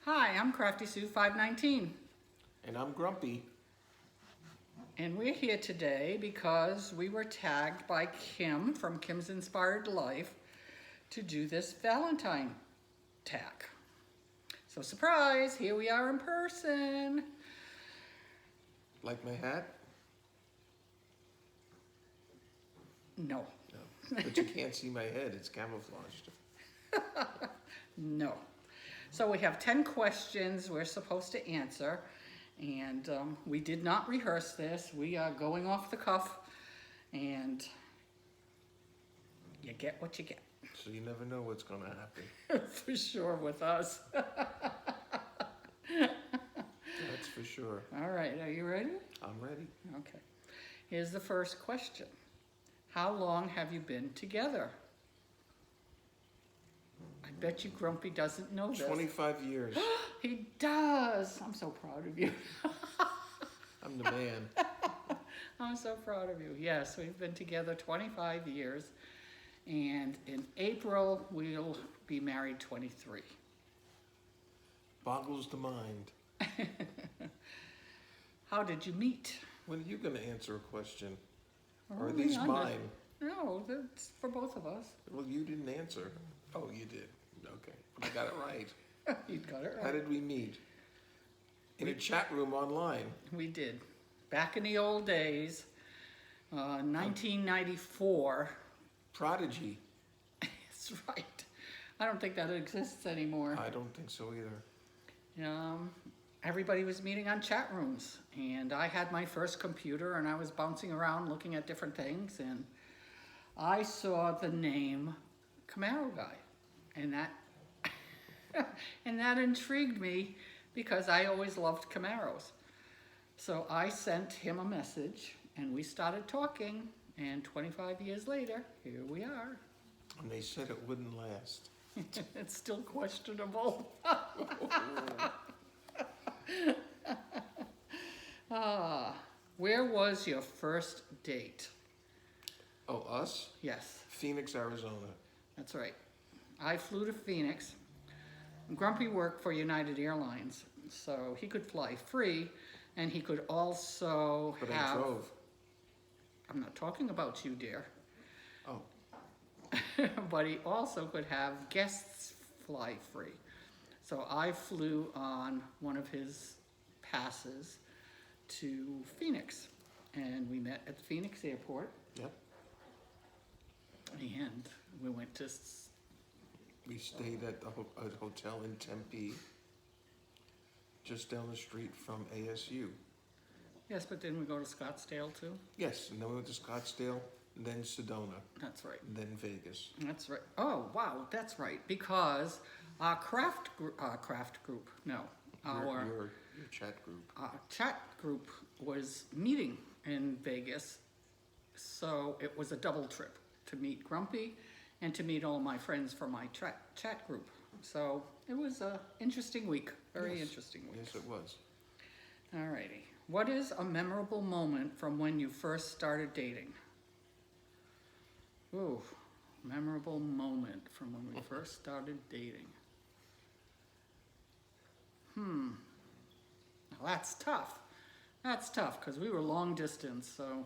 Hi, I'm CraftySue 519, And I'm grumpy. and we're here today because we were tagged by Kim from Kim's Inspired Life to do this Valentine tag. So surprise, here we are in person. Like my hat? No, No. But you can't see my head, it's camouflaged. no. So we have 10 questions we're supposed to answer, and we did not rehearse this. We are going off the cuff, and you get what you get. So you never know what's gonna happen. For sure with us. That's for sure. All right, are you ready? I'm ready. Okay. Here's the first question. How long have you been together? I bet you Grumpy doesn't know this. 25 years. He does. I'm so proud of you. I'm the man. I'm so proud of you. Yes, we've been together 25 years, and in April we'll be married 23. Boggles the mind. How did you meet? When are you gonna answer a question? Or are Only these under- mine? No, that's for both of us. Well, you didn't answer. Oh, you did. Okay. I got it right. You got it How right. did we meet? In a chat room online. We did. Back in the old days, 1994. Prodigy. That's right. I don't think that exists anymore. I don't think so either. Everybody was meeting on chat rooms, and I had my first computer, and I was bouncing around looking at different things, and I saw the name Camaro Guy, and that and that intrigued me because I always loved Camaros. So I sent him a message, and we started talking, and 25 years later, here we are. And they said it wouldn't last. It's still questionable. Where was your first date? Oh, us? Yes, Phoenix, Arizona. that's right. I flew to Phoenix. Grumpy worked for United Airlines, so he could fly free, and he could also But have... I drove. I'm not talking about you, dear. Oh, But he also could have guests fly free. So I flew on one of his passes to Phoenix, and we met at the Phoenix airport, yep. and we went to, We stayed at a hotel in Tempe, just down the street from ASU. yes, but didn't we go to Scottsdale too? Yes, and then we went to Scottsdale, and then Sedona, That's right. and then Vegas. That's right. Oh, wow, that's right, because our craft group, no, our Your chat group. chat group was meeting in Vegas, so it was a double trip to meet Grumpy and to meet all my friends from my chat group. So it was an interesting week, very Yes. interesting week. Yes, it was. Alrighty. What is a memorable moment from when you first started dating? Ooh, memorable moment from when we first started dating. Now that's tough. That's tough because we were long distance. So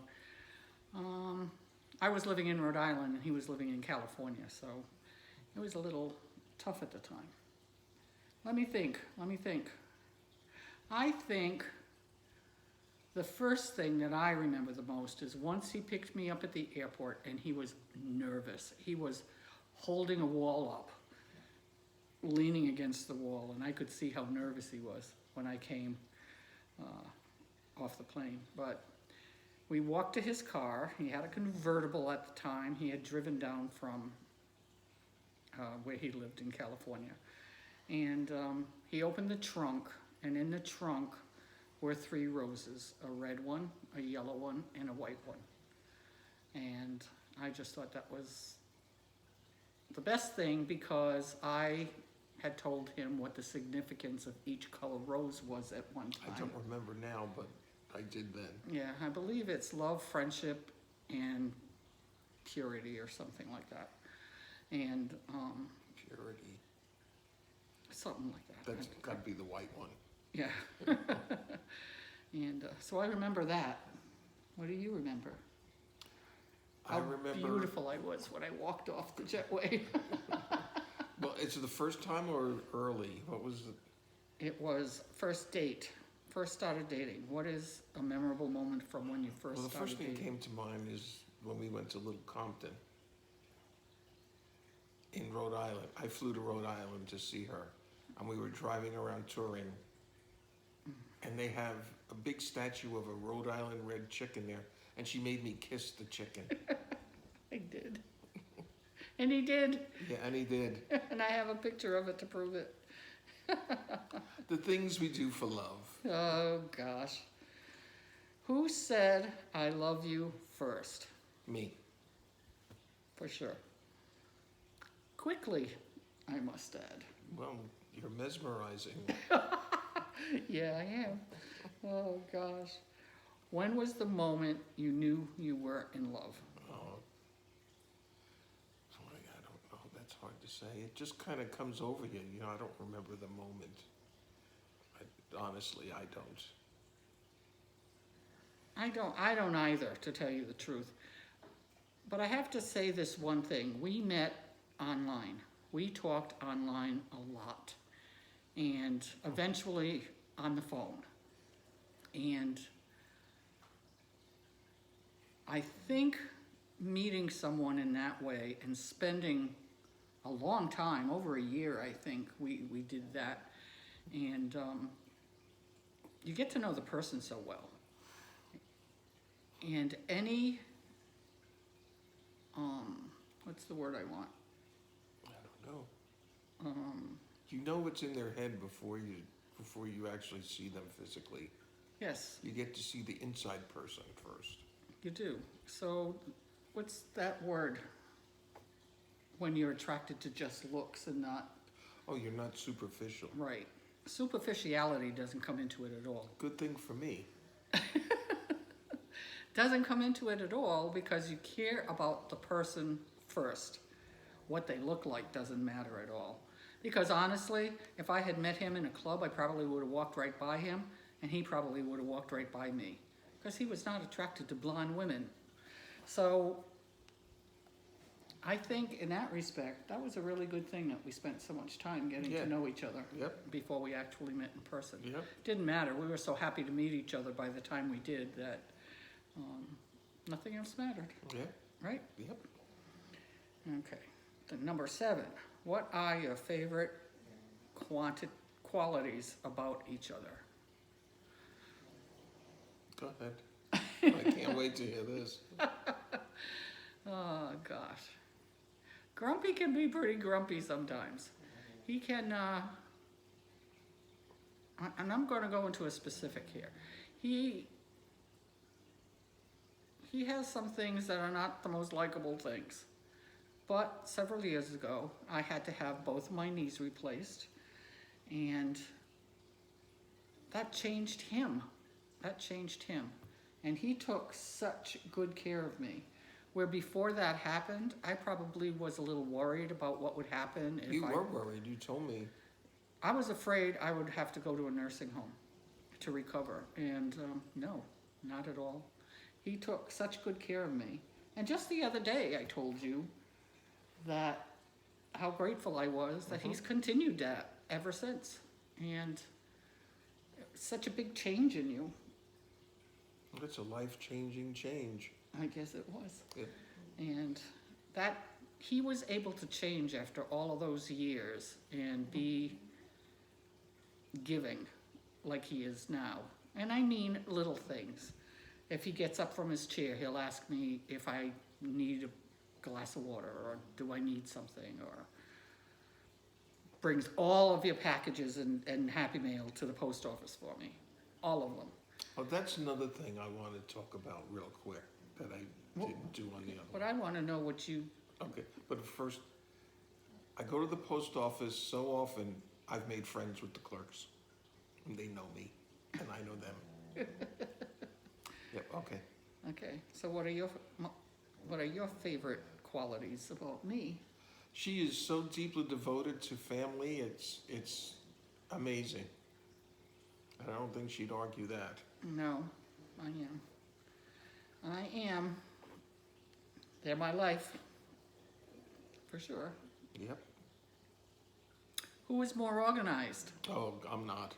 I was living in Rhode Island and he was living in California. So it was a little tough at the time. Let me think. I think the first thing that I remember the most is once he picked me up at the airport and he was nervous. He was holding a wall up, leaning against the wall, and I could see how nervous he was when I came off the plane. But we walked to his car. He had a convertible at the time. He had driven down from where he lived in California. And he opened the trunk, and in the trunk were 3 roses, a red one, a yellow one, and a white one. And I just thought that was the best thing because I had told him what the significance of each color rose was at one time. I don't remember now, but I did then. Yeah, I believe it's love, friendship, and purity or something like that. And Purity. something like that. That's gotta be the white one. Yeah. And so I remember that. What do you remember? I How remember, beautiful I was when I walked off the jetway. well, it's the first time or early? What was it? It was first date, first started dating. What is a memorable moment from when you first Well, the started first thing that dating? came to mind is when we went to Little Compton in Rhode Island. I flew to Rhode Island to see her, and we were driving around touring, and they have a big statue of a Rhode Island red chicken there, and she made me kiss the chicken. I did. And he did. Yeah, and he did. And I have a picture of it to prove it. The things we do for love. Oh, gosh. Who said, I love you first? Me. For sure. Quickly, I must add. Well, you're mesmerizing. Yeah, I am. Oh, gosh. When was the moment you knew you were in love? Oh, I don't know. That's hard to say. It just kind of comes over you. You know, I don't remember the moment. Honestly, I don't. I don't either, to tell you the truth. But I have to say this one thing. We met online. We talked online a lot. And eventually on the phone. And I think meeting someone in that way and spending a long time, over a year, I think we did that. And you get to know the person so well. And any, what's the word I want? I don't know. You know what's in their head before you actually see them physically. Yes, You get to see the inside person first. you do. So what's that word when you're attracted to just looks and not, Oh, you're not superficial. right? Superficiality doesn't come into it at all. Good thing for me. Doesn't come into it at all because you care about the person first. What they look like doesn't matter at all. Because honestly, if I had met him in a club, I probably would have walked right by him, and he probably would have walked right by me. Because he was not attracted to blonde women. So I think in that respect, that was a really good thing that we spent so much time getting Yeah. to know each other Yep. before we actually met in person. Yep. Didn't matter. We were so happy to meet each other by the time we did that nothing else mattered, Yep. right? Yep. Okay. Then number 7. What are your favorite qualities about each other? Go ahead. I can't wait to hear this. Oh, gosh. Grumpy can be pretty grumpy sometimes. He can, and I'm going to go into a specific here. He has some things that are not the most likable things. But several years ago, I had to have both my knees replaced, and that changed him. That changed him. And he took such good care of me. Where before that happened, I probably was a little worried about what would happen if You were worried. You told me. I was afraid I would have to go to a nursing home to recover. And no, not at all. He took such good care of me. And just the other day, I told you that how grateful I was that he's continued that ever since. And it's such a big change in you. It's a life-changing change. I guess it was. Yep. And that he was able to change after all of those years and be giving like he is now. And I mean little things. If he gets up from his chair, he'll ask me if I need a glass of water or do I need something, or brings all of your packages and Happy Mail to the post office for me. All of them. Oh, that's another thing I want to talk about real quick that I didn't do on the other But one. I want to know what you... Okay, but first, I go to the post office so often, I've made friends with the clerks. And they know me, and I know them. Yep, okay. Okay, so what are your favorite qualities about me? She is so deeply devoted to family, it's amazing. And I don't think she'd argue that. No, I am. I am. They're my life. For sure. Yep. Who is more organized? Oh, I'm not.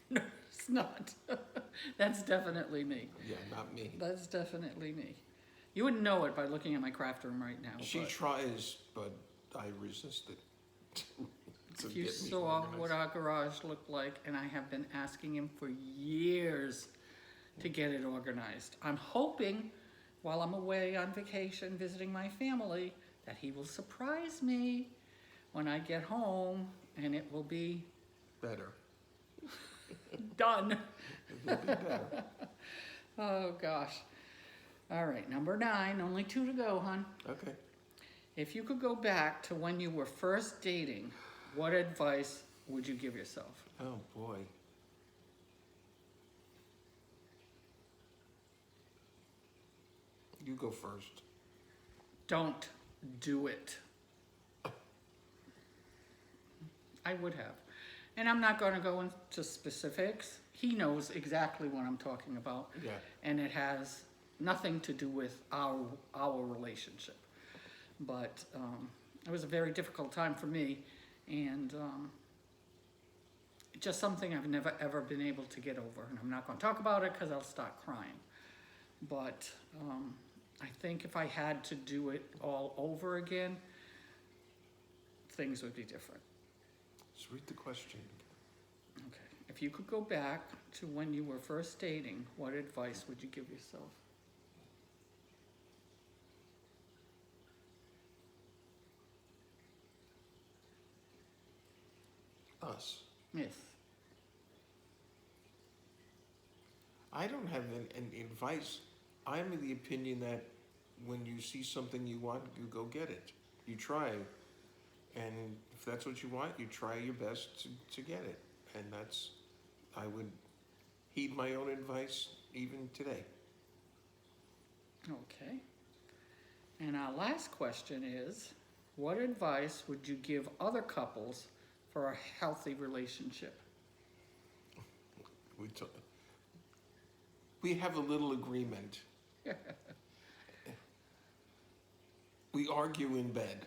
No, it's not. That's definitely me. Yeah, not me. That's definitely me. You wouldn't know it by looking at my craft room right now. She but tries, but I resist it. To if you get me saw organized. what our garage looked like, and I have been asking him for years to get it organized. I'm hoping, while I'm away on vacation visiting my family, that he will surprise me when I get home, and it will be Better. done. It will be better. Oh, gosh. All right, number 9, only 2 to go, hon. Okay. If you could go back to when you were first dating, what advice would you give yourself? Oh, boy. You go first. Don't do it. I would have. And I'm not going to go into specifics. He knows exactly what I'm talking about. Yeah. And it has nothing to do with our relationship. But it was a very difficult time for me. And just something I've never, ever been able to get over. And I'm not going to talk about it because I'll start crying. But I think if I had to do it all over again, things would be different. Just read the question. Okay. If you could go back to when you were first dating, what advice would you give yourself? Us. Yes. I don't have an advice. I'm of the opinion that when you see something you want, you go get it. You try. And if that's what you want, you try your best to get it. And that's, I would heed my own advice even today. Okay. And our last question is, what advice would you give other couples for a healthy relationship? We have a little agreement. We argue in bed,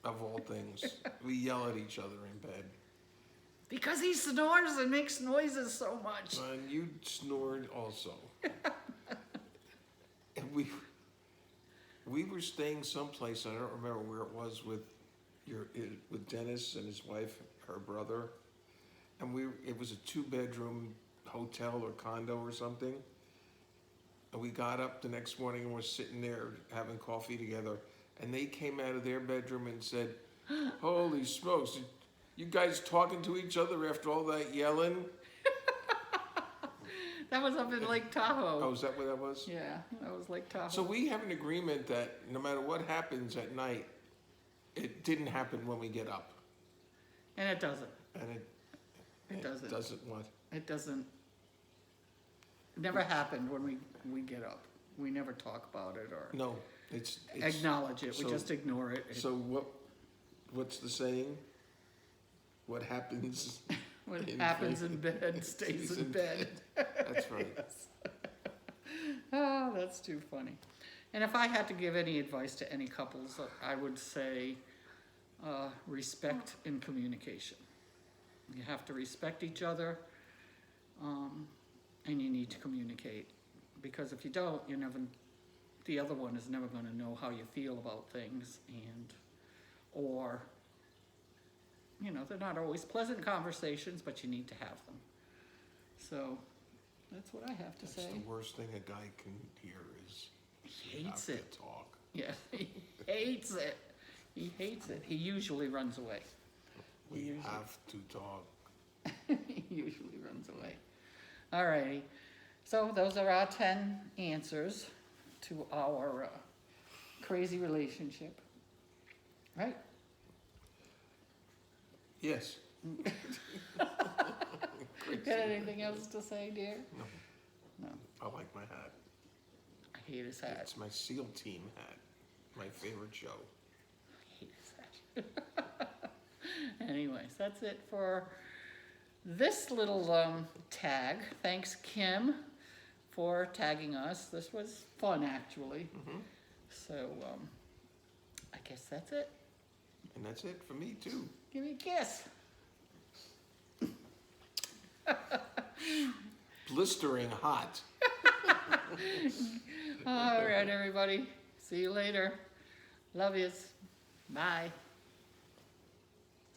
of all things. We yell at each other in bed. Because he snores and makes noises so much. And you snored also. And we were staying someplace, I don't remember where it was, with Dennis and his wife, her brother. And it was a 2-bedroom hotel or condo or something. And we got up the next morning and we're sitting there having coffee together. And they came out of their bedroom and said, "Holy smokes, you guys talking to each other after all that yelling?" That was up in Lake Tahoe. Oh, is that what that was? Yeah, that was Lake Tahoe. So we have an agreement that no matter what happens at night, it didn't happen when we get up. And it doesn't. And It doesn't. It doesn't what? It doesn't. It never happened when we get up. We never talk about it or No, it's acknowledge it. so- We just ignore it. So what's the saying? What happens? What in happens bed in bed stays in bed. That's right. Yes. Oh, that's too funny. And if I had to give any advice to any couples, I would say respect and communication. You have to respect each other, and you need to communicate. Because if you don't, the other one is never going to know how you feel about things, or they're not always pleasant conversations, but you need to have them. So that's what I have to say. That's the worst thing a guy can hear is He you hates have it. to talk. Yeah, he hates it. He hates it. He usually runs away. We have to talk. He usually runs away. All righty. So those are our 10 answers to our crazy relationship. Right? Yes. Got anything else to say, dear? No. No. I like my hat. I hate his hat. It's my SEAL team hat. My favorite show. I hate his hat. Anyways, that's it for this little tag, thanks Kim for tagging us. This was fun, actually. So I guess that's it. And that's it for me too. Give me a kiss. Blistering hot. All right, everybody. See you later. Love yous. Bye.